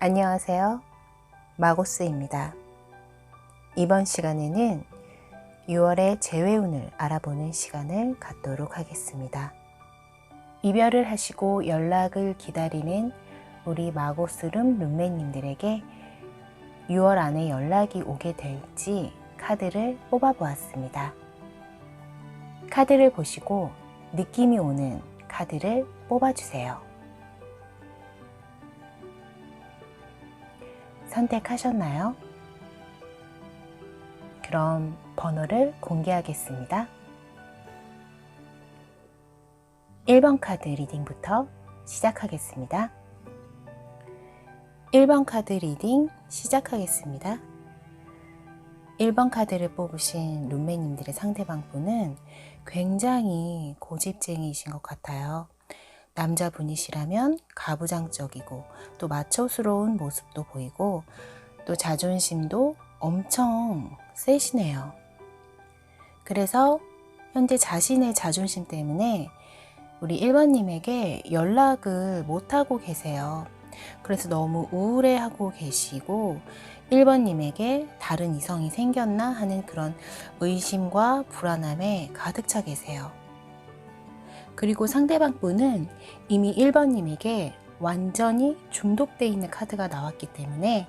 안녕하세요. 마고스입니다. 이번 시간에는 6월의 재회운을 알아보는 시간을 갖도록 하겠습니다. 이별을 하시고 연락을 기다리는 우리 마고스룸 룸메님들에게 6월 안에 연락이 오게 될지 카드를 뽑아보았습니다. 카드를 보시고 느낌이 오는 카드를 뽑아주세요. 선택하셨나요? 그럼 번호를 공개하겠습니다. 1번 카드 리딩부터 시작하겠습니다. 1번 카드 리딩 시작하겠습니다. 1번 카드를 뽑으신 룸메님들의 상대방분은 굉장히 고집쟁이이신 것 같아요. 남자분이시라면 가부장적이고 또 마초스러운 모습도 보이고 또 자존심도 엄청 세시네요. 그래서 현재 자신의 자존심 때문에 우리 1번님에게 연락을 못하고 계세요. 그래서 너무 우울해하고 계시고 1번님에게 다른 이성이 생겼나 하는 그런 의심과 불안함에 가득 차 계세요. 그리고 상대방 분은 이미 1번님에게 완전히 중독되어 있는 카드가 나왔기 때문에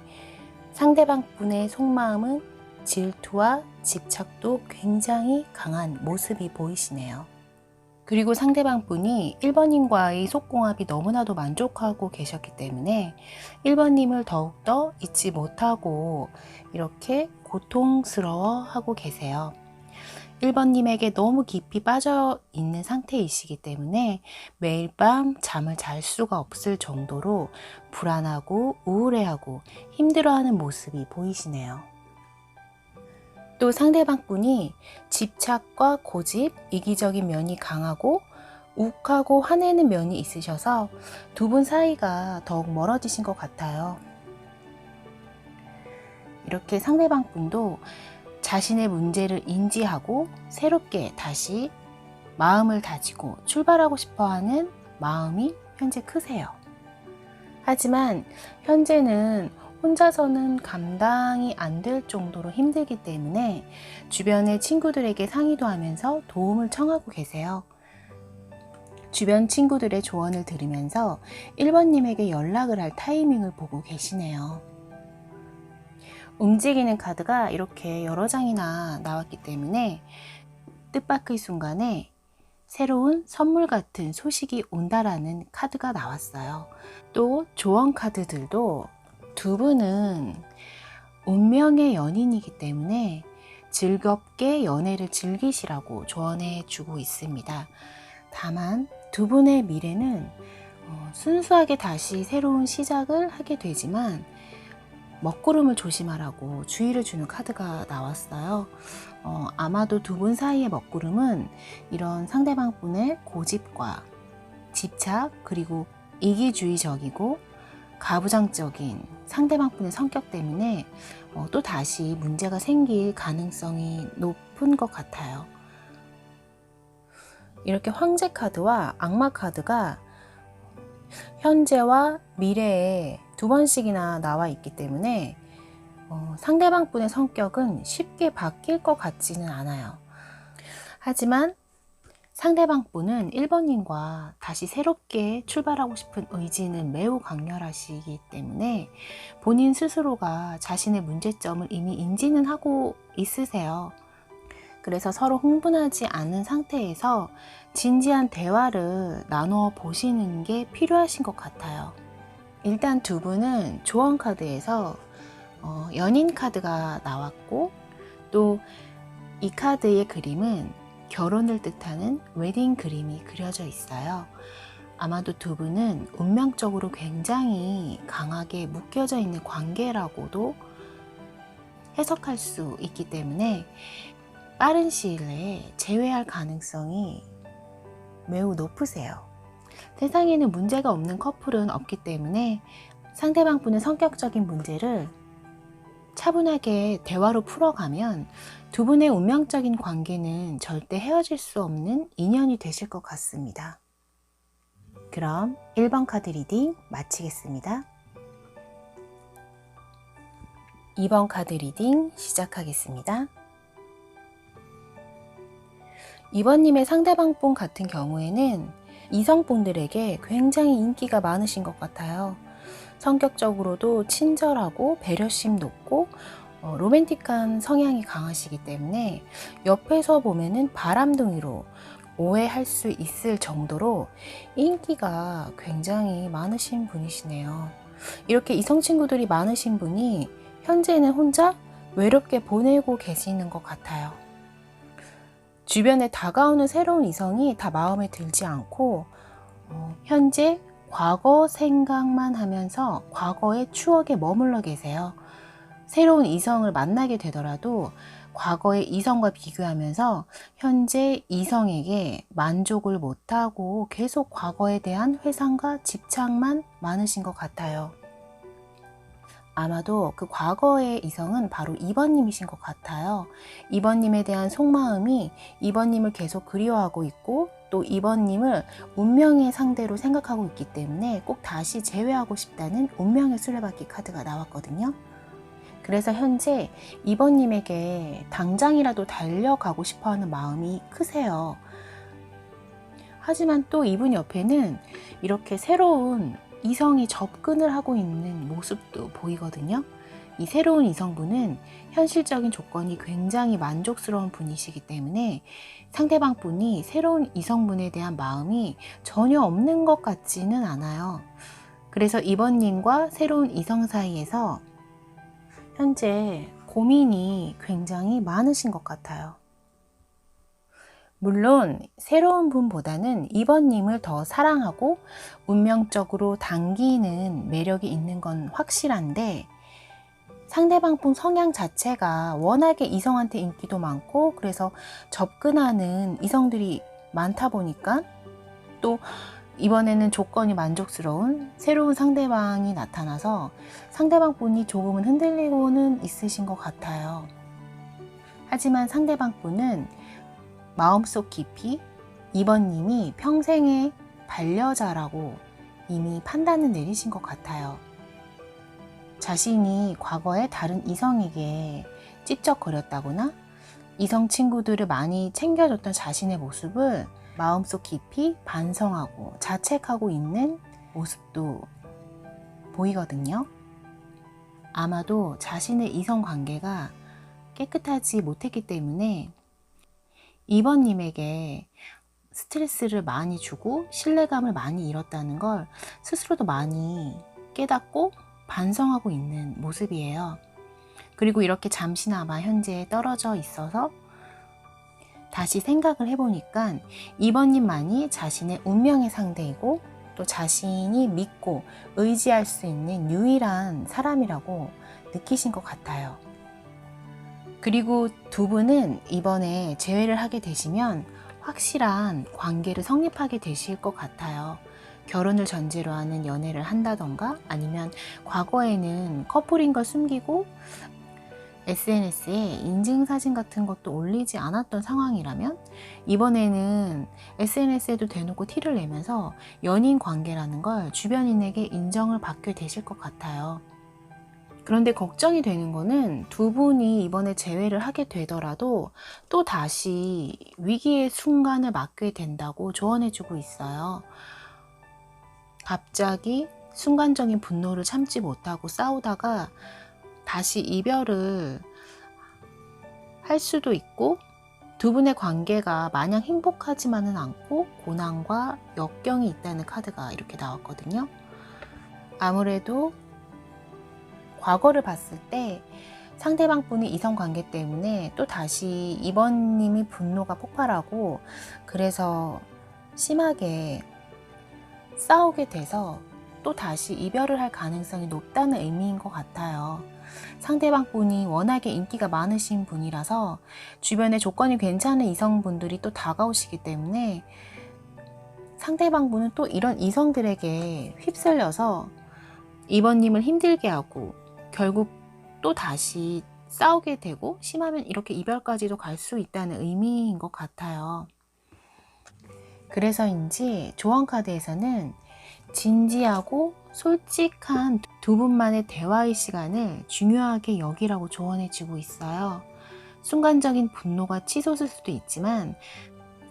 상대방 분의 속마음은 질투와 집착도 굉장히 강한 모습이 보이시네요. 그리고 상대방 분이 1번님과의 속궁합이 너무나도 만족하고 계셨기 때문에 1번님을 더욱더 잊지 못하고 이렇게 고통스러워하고 계세요. 1번님에게 너무 깊이 빠져 있는 상태이시기 때문에 매일 밤 잠을 잘 수가 없을 정도로 불안하고 우울해하고 힘들어하는 모습이 보이시네요. 또 상대방 분이 집착과 고집, 이기적인 면이 강하고 욱하고 화내는 면이 있으셔서 두 분 사이가 더욱 멀어지신 것 같아요. 이렇게 상대방 분도 자신의 문제를 인지하고 새롭게 다시 마음을 다지고 출발하고 싶어하는 마음이 현재 크세요. 하지만 현재는 혼자서는 감당이 안 될 정도로 힘들기 때문에 주변의 친구들에게 상의도 하면서 도움을 청하고 계세요. 주변 친구들의 조언을 들으면서 1번님에게 연락을 할 타이밍을 보고 계시네요. 움직이는 카드가 이렇게 여러 장이나 나왔기 때문에 뜻밖의 순간에 새로운 선물 같은 소식이 온다라는 카드가 나왔어요. 또 조언 카드들도 두 분은 운명의 연인이기 때문에 즐겁게 연애를 즐기시라고 조언해 주고 있습니다. 다만 두 분의 미래는 순수하게 다시 새로운 시작을 하게 되지만 먹구름을 조심하라고 주의를 주는 카드가 나왔어요. 아마도 두 분 사이의 먹구름은 이런 상대방 분의 고집과 집착 그리고 이기주의적이고 가부장적인 상대방 분의 성격 때문에 또 다시 문제가 생길 가능성이 높은 것 같아요. 이렇게 황제 카드와 악마 카드가 현재와 미래에 두 번씩이나 나와 있기 때문에 상대방 분의 성격은 쉽게 바뀔 것 같지는 않아요. 하지만 상대방 분은 1번님과 다시 새롭게 출발하고 싶은 의지는 매우 강렬하시기 때문에 본인 스스로가 자신의 문제점을 이미 인지는 하고 있으세요. 그래서 서로 흥분하지 않은 상태에서 진지한 대화를 나누어 보시는 게 필요하신 것 같아요. 일단 두 분은 조언 카드에서 연인 카드가 나왔고 또 이 카드의 그림은 결혼을 뜻하는 웨딩 그림이 그려져 있어요. 아마도 두 분은 운명적으로 굉장히 강하게 묶여져 있는 관계라고도 해석할 수 있기 때문에 빠른 시일 내에 재회할 가능성이 매우 높으세요. 세상에는 문제가 없는 커플은 없기 때문에 상대방 분의 성격적인 문제를 차분하게 대화로 풀어가면 두 분의 운명적인 관계는 절대 헤어질 수 없는 인연이 되실 것 같습니다. 그럼 1번 카드 리딩 마치겠습니다. 2번 카드 리딩 시작하겠습니다. 2번님의 상대방분 같은 경우에는 이성분들에게 굉장히 인기가 많으신 것 같아요. 성격적으로도 친절하고 배려심 높고 로맨틱한 성향이 강하시기 때문에 옆에서 보면은 바람둥이로 오해할 수 있을 정도로 인기가 굉장히 많으신 분이시네요. 이렇게 이성 친구들이 많으신 분이 현재는 혼자 외롭게 보내고 계시는 것 같아요. 주변에 다가오는 새로운 이성이 다 마음에 들지 않고 현재 과거 생각만 하면서 과거의 추억에 머물러 계세요. 새로운 이성을 만나게 되더라도 과거의 이성과 비교하면서 현재 이성에게 만족을 못하고 계속 과거에 대한 회상과 집착만 많으신 것 같아요. 아마도 그 과거의 이성은 바로 2번님이신 것 같아요. 2번님에 대한 속마음이 2번님을 계속 그리워하고 있고 또 2번님을 운명의 상대로 생각하고 있기 때문에 꼭 다시 재회하고 싶다는 운명의 수레바퀴 카드가 나왔거든요. 그래서 현재 2번님에게 당장이라도 달려가고 싶어하는 마음이 크세요. 하지만 또 이분 옆에는 이렇게 새로운 이성이 접근을 하고 있는 모습도 보이거든요. 이 새로운 이성분은 현실적인 조건이 굉장히 만족스러운 분이시기 때문에 상대방 분이 새로운 이성분에 대한 마음이 전혀 없는 것 같지는 않아요. 그래서 2번님과 새로운 이성 사이에서 현재 고민이 굉장히 많으신 것 같아요. 물론 새로운 분보다는 2번님을 더 사랑하고 운명적으로 당기는 매력이 있는 건 확실한데 상대방 분 성향 자체가 워낙에 이성한테 인기도 많고 그래서 접근하는 이성들이 많다 보니까 또 이번에는 조건이 만족스러운 새로운 상대방이 나타나서 상대방 분이 조금은 흔들리고는 있으신 것 같아요. 하지만 상대방 분은 마음속 깊이 2번님이 평생의 반려자라고 이미 판단을 내리신 것 같아요. 자신이 과거에 다른 이성에게 찝쩍거렸다거나 이성 친구들을 많이 챙겨줬던 자신의 모습을 마음속 깊이 반성하고 자책하고 있는 모습도 보이거든요. 아마도 자신의 이성 관계가 깨끗하지 못했기 때문에 2번님에게 스트레스를 많이 주고 신뢰감을 많이 잃었다는 걸 스스로도 많이 깨닫고 반성하고 있는 모습이에요. 그리고 이렇게 잠시나마 현재 떨어져 있어서 다시 생각을 해보니까 2번님만이 자신의 운명의 상대이고 또 자신이 믿고 의지할 수 있는 유일한 사람이라고 느끼신 것 같아요. 그리고 두 분은 이번에 재회를 하게 되시면 확실한 관계를 성립하게 되실 것 같아요. 결혼을 전제로 하는 연애를 한다던가 아니면 과거에는 커플인 걸 숨기고 SNS에 인증사진 같은 것도 올리지 않았던 상황이라면 이번에는 SNS에도 대놓고 티를 내면서 연인 관계라는 걸 주변인에게 인정을 받게 되실 것 같아요. 그런데 걱정이 되는 거는 두 분이 이번에 재회를 하게 되더라도 또 다시 위기의 순간을 맞게 된다고 조언해주고 있어요. 갑자기 순간적인 분노를 참지 못하고 싸우다가 다시 이별을 할 수도 있고 두 분의 관계가 마냥 행복하지만은 않고 고난과 역경이 있다는 카드가 이렇게 나왔거든요. 아무래도 과거를 봤을 때 상대방 분이 이성관계 때문에 또 다시 2번님이 분노가 폭발하고 그래서 심하게 싸우게 돼서 또 다시 이별을 할 가능성이 높다는 의미인 것 같아요. 상대방 분이 워낙에 인기가 많으신 분이라서 주변에 조건이 괜찮은 이성분들이 또 다가오시기 때문에 상대방 분은 또 이런 이성들에게 휩쓸려서 2번님을 힘들게 하고 결국 또 다시 싸우게 되고 심하면 이렇게 이별까지도 갈 수 있다는 의미인 것 같아요. 그래서인지 조언 카드에서는 진지하고 솔직한 두 분만의 대화의 시간을 중요하게 여기라고 조언해주고 있어요. 순간적인 분노가 치솟을 수도 있지만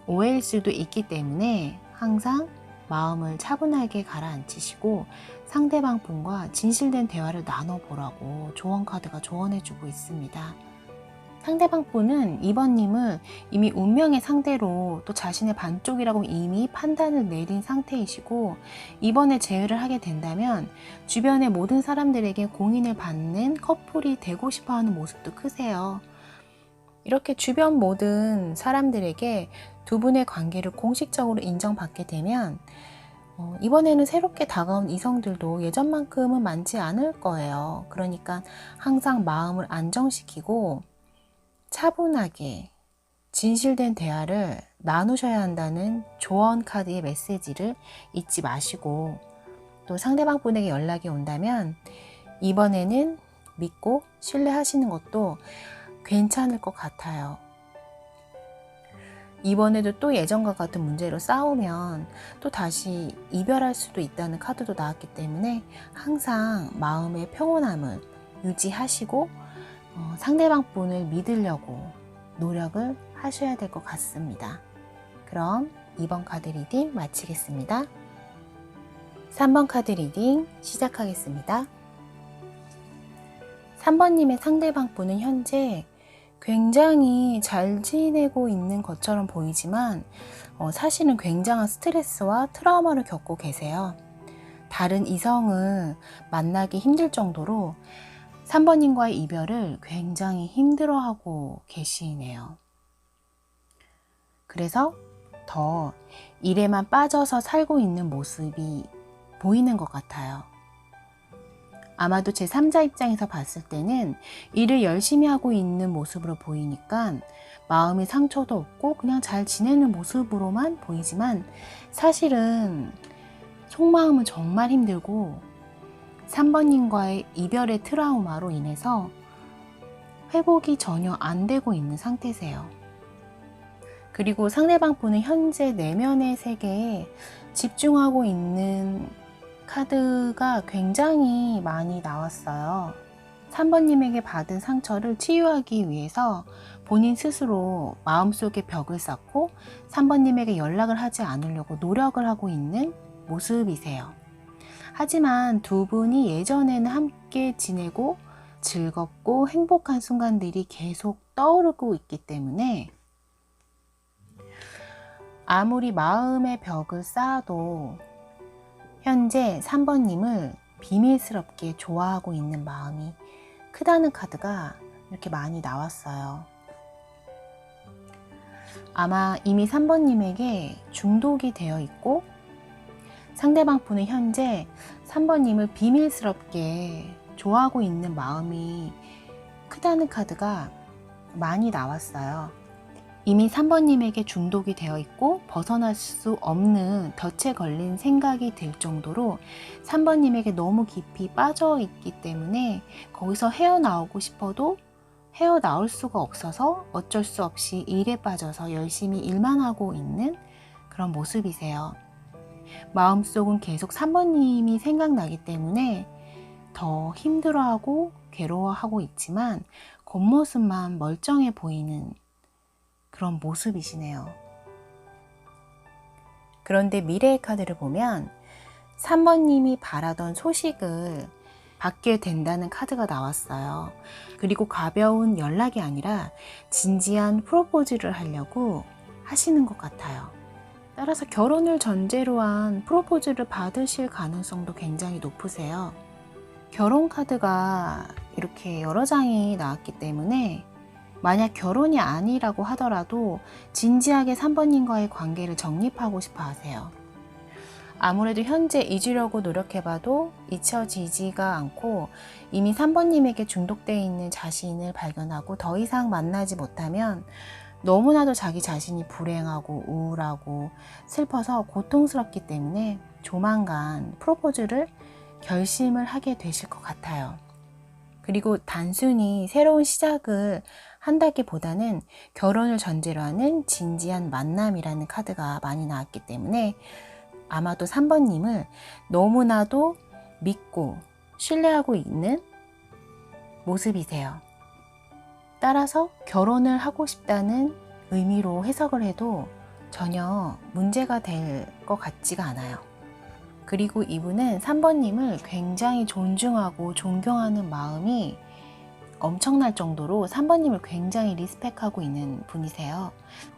오해일 수도 있기 때문에 항상 마음을 차분하게 가라앉히시고 상대방 분과 진실된 대화를 나눠보라고 조언 카드가 조언해주고 있습니다. 상대방 분은 2번님을 이미 운명의 상대로 또 자신의 반쪽이라고 이미 판단을 내린 상태이시고, 이번에 재회를 하게 된다면 주변의 모든 사람들에게 공인을 받는 커플이 되고 싶어하는 모습도 크세요. 이렇게 주변 모든 사람들에게 두 분의 관계를 공식적으로 인정받게 되면 이번에는 새롭게 다가온 이성들도 예전만큼은 많지 않을 거예요. 그러니까 항상 마음을 안정시키고 차분하게 진실된 대화를 나누셔야 한다는 조언 카드의 메시지를 잊지 마시고, 또 상대방 분에게 연락이 온다면 이번에는 믿고 신뢰하시는 것도 괜찮을 것 같아요. 이번에도 또 예전과 같은 문제로 싸우면 또 다시 이별할 수도 있다는 카드도 나왔기 때문에 항상 마음의 평온함을 유지하시고 상대방 분을 믿으려고 노력을 하셔야 될 것 같습니다. 그럼 2번 카드 리딩 마치겠습니다. 3번 카드 리딩 시작하겠습니다. 3번님의 상대방 분은 현재 굉장히 잘 지내고 있는 것처럼 보이지만 사실은 굉장한 스트레스와 트라우마를 겪고 계세요. 다른 이성을 만나기 힘들 정도로 3번님과의 이별을 굉장히 힘들어하고 계시네요. 그래서 더 일에만 빠져서 살고 있는 모습이 보이는 것 같아요. 아마도 제3자 입장에서 봤을 때는 일을 열심히 하고 있는 모습으로 보이니까 마음의 상처도 없고 그냥 잘 지내는 모습으로만 보이지만 사실은 속마음은 정말 힘들고 3번님과의 이별의 트라우마로 인해서 회복이 전혀 안 되고 있는 상태세요. 그리고 상대방 분은 현재 내면의 세계에 집중하고 있는 카드가 굉장히 많이 나왔어요. 3번님에게 받은 상처를 치유하기 위해서 본인 스스로 마음속에 벽을 쌓고 3번님에게 연락을 하지 않으려고 노력을 하고 있는 모습이세요. 하지만 두 분이 예전에는 함께 지내고 즐겁고 행복한 순간들이 계속 떠오르고 있기 때문에 아무리 마음의 벽을 쌓아도 현재 3번님을 비밀스럽게 좋아하고 있는 마음이 크다는 카드가 이렇게 많이 나왔어요. 아마 이미 3번님에게 중독이 되어 있고 상대방 분은 현재 3번님을 비밀스럽게 좋아하고 있는 마음이 크다는 카드가 많이 나왔어요. 이미 3번님에게 중독이 되어 있고 벗어날 수 없는 덫에 걸린 생각이 들 정도로 3번님에게 너무 깊이 빠져 있기 때문에 거기서 헤어나오고 싶어도 헤어나올 수가 없어서 어쩔 수 없이 일에 빠져서 열심히 일만 하고 있는 그런 모습이세요. 마음속은 계속 3번님이 생각나기 때문에 더 힘들어하고 괴로워하고 있지만 겉모습만 멀쩡해 보이는 그런 모습이시네요. 그런데 미래의 카드를 보면 3번님이 바라던 소식을 받게 된다는 카드가 나왔어요. 그리고 가벼운 연락이 아니라 진지한 프로포즈를 하려고 하시는 것 같아요. 따라서 결혼을 전제로 한 프로포즈를 받으실 가능성도 굉장히 높으세요. 결혼 카드가 이렇게 여러 장이 나왔기 때문에 만약 결혼이 아니라고 하더라도 진지하게 3번님과의 관계를 정립하고 싶어 하세요. 아무래도 현재 잊으려고 노력해봐도 잊혀지지가 않고 이미 3번님에게 중독되어 있는 자신을 발견하고 더 이상 만나지 못하면 너무나도 자기 자신이 불행하고 우울하고 슬퍼서 고통스럽기 때문에 조만간 프로포즈를 결심을 하게 되실 것 같아요. 그리고 단순히 새로운 시작을 한다기보다는 결혼을 전제로 하는 진지한 만남이라는 카드가 많이 나왔기 때문에 아마도 3번님을 너무나도 믿고 신뢰하고 있는 모습이세요. 따라서 결혼을 하고 싶다는 의미로 해석을 해도 전혀 문제가 될 것 같지가 않아요. 그리고 이분은 3번님을 굉장히 존중하고 존경하는 마음이 엄청날 정도로 3번님을 굉장히 리스펙하고 있는 분이세요.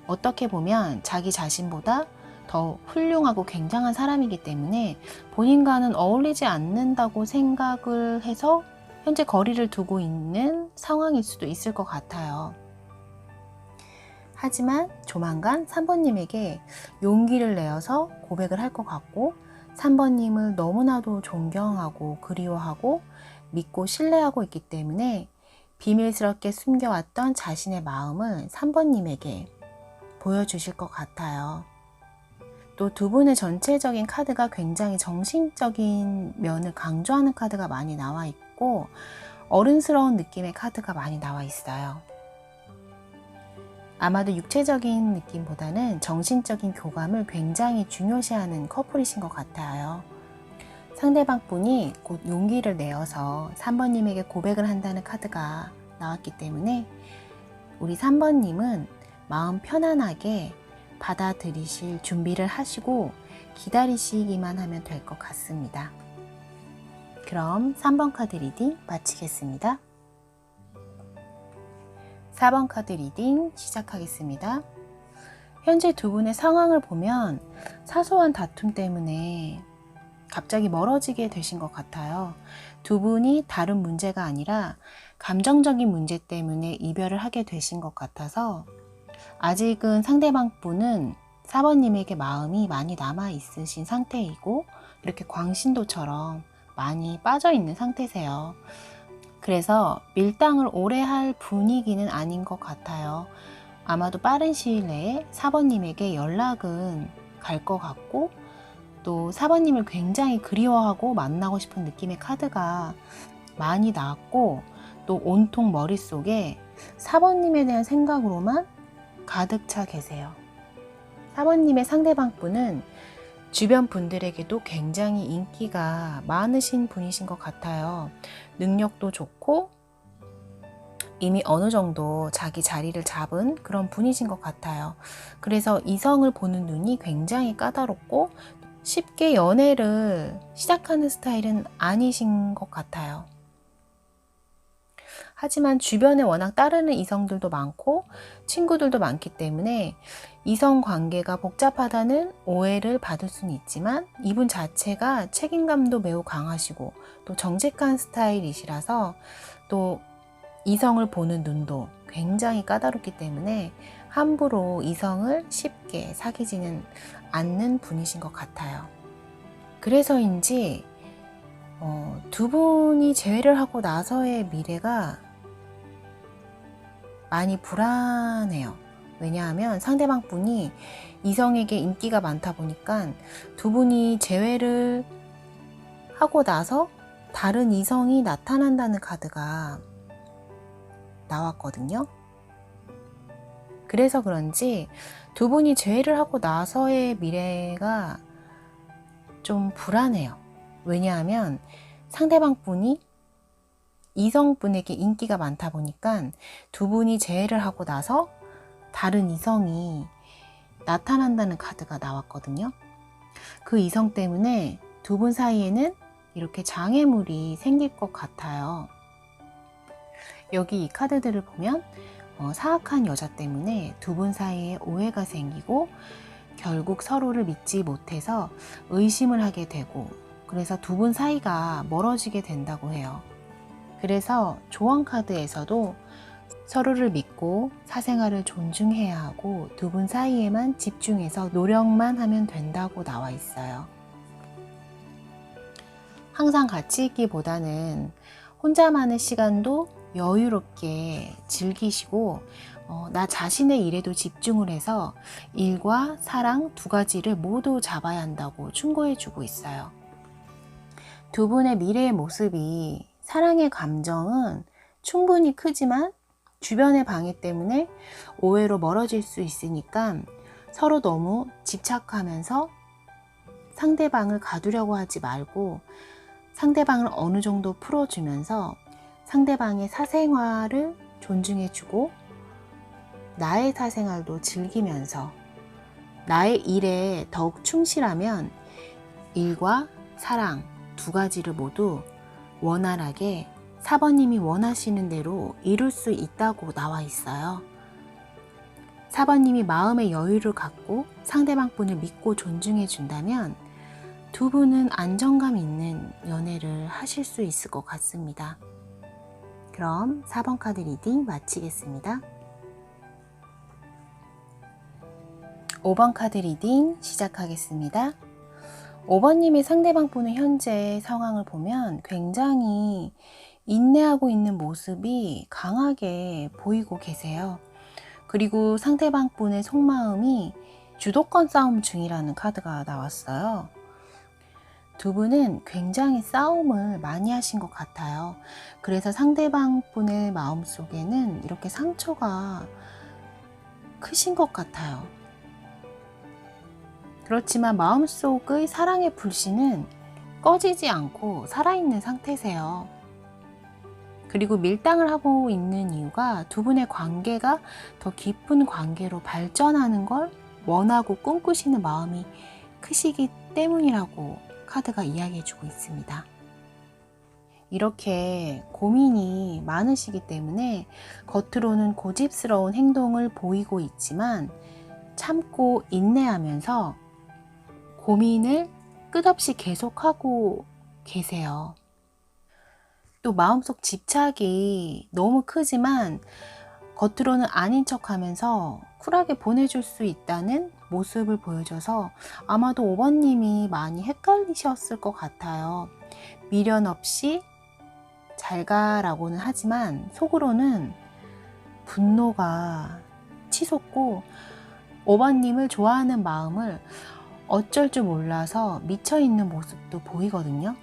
어떻게 보면 자기 자신보다 더 훌륭하고 굉장한 사람이기 때문에 본인과는 어울리지 않는다고 생각을 해서 현재 거리를 두고 있는 상황일 수도 있을 것 같아요. 하지만 조만간 3번님에게 용기를 내어서 고백을 할 것 같고 3번님을 너무나도 존경하고 그리워하고 믿고 신뢰하고 있기 때문에 비밀스럽게 숨겨왔던 자신의 마음을 3번님에게 보여주실 것 같아요. 또 두 분의 전체적인 카드가 굉장히 정신적인 면을 강조하는 카드가 많이 나와 있고 어른스러운 느낌의 카드가 많이 나와 있어요. 아마도 육체적인 느낌보다는 정신적인 교감을 굉장히 중요시하는 커플이신 것 같아요. 상대방 분이 곧 용기를 내어서 3번님에게 고백을 한다는 카드가 나왔기 때문에 우리 3번님은 마음 편안하게 받아들이실 준비를 하시고 기다리시기만 하면 될 것 같습니다. 그럼 3번 카드 리딩 마치겠습니다. 4번 카드 리딩 시작하겠습니다. 현재 두 분의 상황을 보면 사소한 다툼 때문에 갑자기 멀어지게 되신 것 같아요. 두 분이 다른 문제가 아니라 감정적인 문제 때문에 이별을 하게 되신 것 같아서 아직은 상대방 분은 4번님에게 마음이 많이 남아 있으신 상태이고 이렇게 광신도처럼 많이 빠져 있는 상태세요. 그래서 밀당을 오래 할 분위기는 아닌 것 같아요. 아마도 빠른 시일 내에 4번님에게 연락은 갈 것 같고 또 4번님을 굉장히 그리워하고 만나고 싶은 느낌의 카드가 많이 나왔고 또 온통 머릿속에 4번님에 대한 생각으로만 가득 차 계세요. 4번님의 상대방 분은 주변 분들에게도 굉장히 인기가 많으신 분이신 것 같아요. 능력도 좋고 이미 어느 정도 자기 자리를 잡은 그런 분이신 것 같아요. 그래서 이성을 보는 눈이 굉장히 까다롭고 쉽게 연애를 시작하는 스타일은 아니신 것 같아요. 하지만 주변에 워낙 따르는 이성들도 많고 친구들도 많기 때문에 이성 관계가 복잡하다는 오해를 받을 수는 있지만 이분 자체가 책임감도 매우 강하시고 또 정직한 스타일이시라서 또 이성을 보는 눈도 굉장히 까다롭기 때문에 함부로 이성을 쉽게 사귀지는 않는 분이신 것 같아요. 그래서인지 두 분이 재회를 하고 나서의 미래가 많이 불안해요. 왜냐하면 상대방 분이 이성에게 인기가 많다 보니까 두 분이 재회를 하고 나서 다른 이성이 나타난다는 카드가 나왔거든요. 그래서 그런지 두 분이 재회를 하고 나서의 미래가 좀 불안해요. 왜냐하면 상대방 분이 이성분에게 인기가 많다 보니까 두 분이 재회를 하고 나서 다른 이성이 나타난다는 카드가 나왔거든요. 그 이성 때문에 두 분 사이에는 이렇게 장애물이 생길 것 같아요. 여기 이 카드들을 보면 사악한 여자 때문에 두 분 사이에 오해가 생기고 결국 서로를 믿지 못해서 의심을 하게 되고 그래서 두 분 사이가 멀어지게 된다고 해요. 그래서 조언 카드에서도 서로를 믿고 사생활을 존중해야 하고 두 분 사이에만 집중해서 노력만 하면 된다고 나와 있어요. 항상 같이 있기보다는 혼자만의 시간도 여유롭게 즐기시고 나 자신의 일에도 집중을 해서 일과 사랑 두 가지를 모두 잡아야 한다고 충고해주고 있어요. 두 분의 미래의 모습이 사랑의 감정은 충분히 크지만 주변의 방해 때문에 오해로 멀어질 수 있으니까 서로 너무 집착하면서 상대방을 가두려고 하지 말고 상대방을 어느 정도 풀어주면서 상대방의 사생활을 존중해주고 나의 사생활도 즐기면서 나의 일에 더욱 충실하면 일과 사랑 두 가지를 모두 원활하게 4번님이 원하시는 대로 이룰 수 있다고 나와 있어요. 4번님이 마음의 여유를 갖고 상대방 분을 믿고 존중해 준다면 두 분은 안정감 있는 연애를 하실 수 있을 것 같습니다. 그럼 4번 카드 리딩 마치겠습니다. 5번 카드 리딩 시작하겠습니다. 5번님의 상대방 분의 현재 상황을 보면 굉장히 인내하고 있는 모습이 강하게 보이고 계세요. 그리고 상대방 분의 속마음이 주도권 싸움 중이라는 카드가 나왔어요. 두 분은 굉장히 싸움을 많이 하신 것 같아요. 그래서 상대방 분의 마음속에는 이렇게 상처가 크신 것 같아요. 그렇지만 마음속의 사랑의 불씨는 꺼지지 않고 살아있는 상태세요. 그리고 밀당을 하고 있는 이유가 두 분의 관계가 더 깊은 관계로 발전하는 걸 원하고 꿈꾸시는 마음이 크시기 때문이라고 카드가 이야기해주고 있습니다. 이렇게 고민이 많으시기 때문에 겉으로는 고집스러운 행동을 보이고 있지만 참고 인내하면서 고민을 끝없이 계속하고 계세요. 또 마음속 집착이 너무 크지만 겉으로는 아닌 척하면서 쿨하게 보내줄 수 있다는 모습을 보여줘서 아마도 5번님이 많이 헷갈리셨을 것 같아요. 미련 없이 잘 가라고는 하지만 속으로는 분노가 치솟고 5번님을 좋아하는 마음을 어쩔 줄 몰라서 미쳐있는 모습도 보이거든요.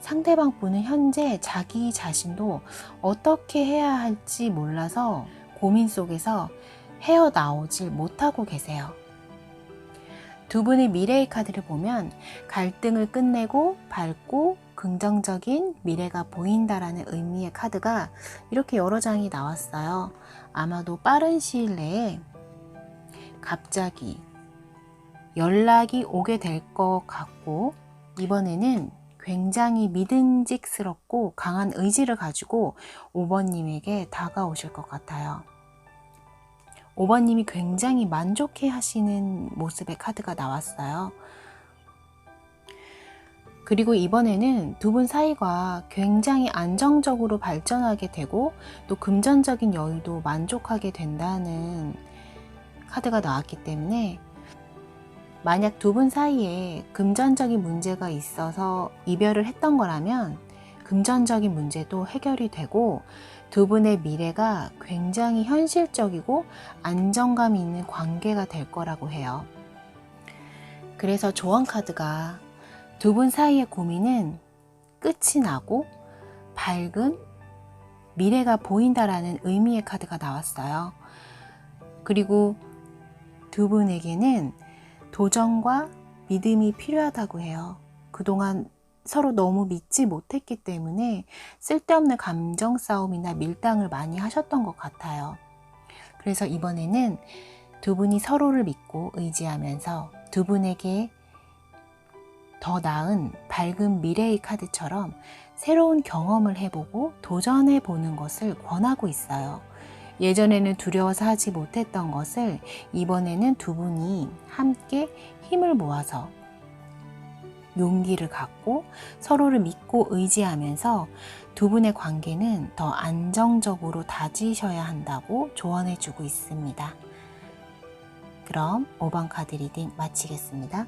상대방 분은 현재 자기 자신도 어떻게 해야 할지 몰라서 고민 속에서 헤어나오질 못하고 계세요. 두 분의 미래의 카드를 보면 갈등을 끝내고 밝고 긍정적인 미래가 보인다라는 의미의 카드가 이렇게 여러 장이 나왔어요. 아마도 빠른 시일 내에 갑자기 연락이 오게 될 것 같고 이번에는 굉장히 믿음직스럽고 강한 의지를 가지고 5번님에게 다가오실 것 같아요. 5번님이 굉장히 만족해 하시는 모습의 카드가 나왔어요. 그리고 이번에는 두 분 사이가 굉장히 안정적으로 발전하게 되고 또 금전적인 여유도 만족하게 된다는 카드가 나왔기 때문에 만약 두 분 사이에 금전적인 문제가 있어서 이별을 했던 거라면 금전적인 문제도 해결이 되고 두 분의 미래가 굉장히 현실적이고 안정감 있는 관계가 될 거라고 해요. 그래서 조언 카드가 두 분 사이의 고민은 끝이 나고 밝은 미래가 보인다라는 의미의 카드가 나왔어요. 그리고 두 분에게는 도전과 믿음이 필요하다고 해요. 그동안 서로 너무 믿지 못했기 때문에 쓸데없는 감정 싸움이나 밀당을 많이 하셨던 것 같아요. 그래서 이번에는 두 분이 서로를 믿고 의지하면서 두 분에게 더 나은 밝은 미래의 카드처럼 새로운 경험을 해보고 도전해보는 것을 권하고 있어요. 예전에는 두려워서 하지 못했던 것을 이번에는 두 분이 함께 힘을 모아서 용기를 갖고 서로를 믿고 의지하면서 두 분의 관계는 더 안정적으로 다지셔야 한다고 조언해주고 있습니다. 그럼 5번 카드 리딩 마치겠습니다.